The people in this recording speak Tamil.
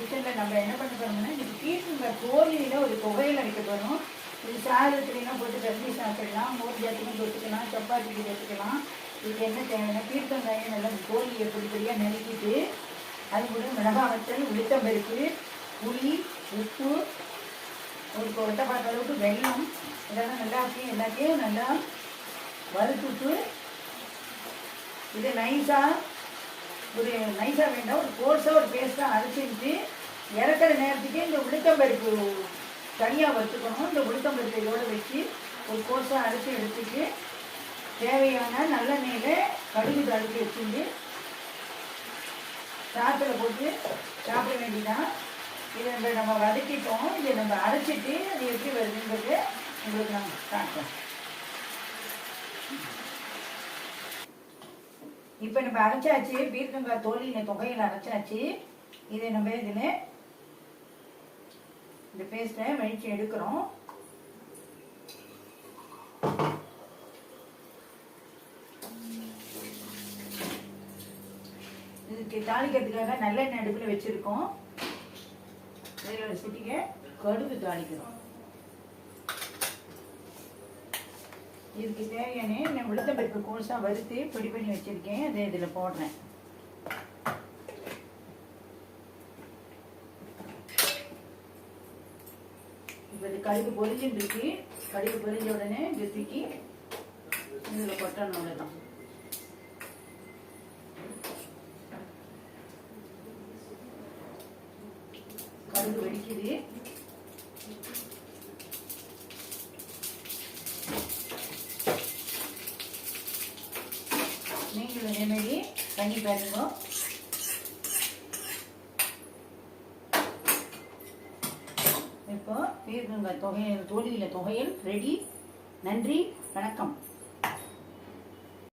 கிச்சனில் நம்ம என்ன பண்ண போகிறோம்னா இன்னைக்கு பீர்க்கங்காய் தோலியில் ஒரு துவையல் அரைக்க போகிறோம். இது சாதத்துலாம் போட்டு கஞ்சி சாப்பிடலாம், மோர் ஜாத்துக்கும் தொட்டுக்கலாம், சப்பாத்திக்கு தொட்டுக்கலாம். இதுக்கு என்ன தேவைன்னா பீர்க்கங்காயை நல்லா தோலியை பொடிப்படியாக நறுக்கிட்டு அது கூட மிளகாய் வத்தல், உளுத்தம்பருப்பு, புளி, உப்பு, ஒரு கொட்டைப்பாட்ட அளவுக்கு வெல்லம் இதெல்லாம் நல்லா எல்லாத்தையும் நல்லா வறுத்துட்டு இதை நைஸாக வேண்டாம் ஒரு கோர்ஸாக ஒரு பேஸ்ட்டாக அரைச்சிட்டு இறக்குற நேரத்துக்கு இந்த உளுத்தம்பருப்பு தனியாக வறுத்துக்கணும். இந்த உளுத்தம்பருப்பை இதோடு வச்சு ஒரு கோர்ஸாக அரைச்சி எடுத்துட்டு தேவையான நல்லெண்ணெயில் கடுகு தாளித்து வச்சுட்டு சாத்தில் போட்டு சாப்பிட வேண்டியதான். இதை நம்ம வதக்கிட்டோம். இதை நம்ம அரைச்சிட்டு அது எப்படி வருதுன்றது உங்களுக்கு நம்ம காட்டுறோம். இப்போ நம்ம அரைச்சாச்சு, பீர்க்கங்காய் தோலியில் தொகையில் அரைச்சாச்சு. இதை நம்ம இதில் இந்த பேஸ்ட்டை வழிச்சு எடுக்கிறோம். இதுக்கு தாளிக்கிறதுக்காக நல்லெண்ணெய் அடுப்பில் வச்சுருக்கோம். இதில் ஒரு சிட்டிகை கடுகு தாளிக்கிறோம். இதுக்கு தேவையான நான் உளுத்தம்பருப்பு கோர்ஸாக வறுத்து பொடி பண்ணி வச்சுருக்கேன். அதை இதில் போடுறேன். இப்போ இது கடுகு பொரிஞ்சுட்டு இருக்கு. கடுகு பொரிஞ்ச உடனே தூக்கி இதில் கொட்டணும். அவ்வளோதான். கடுகு வெடிக்குது. நீங்களும் இதேமாரி பண்ணி பாருங்க. இப்போ பீர்க்கங்காய் தொகையல் தோலியில் தொகையல் ரெடி. நன்றி, வணக்கம்.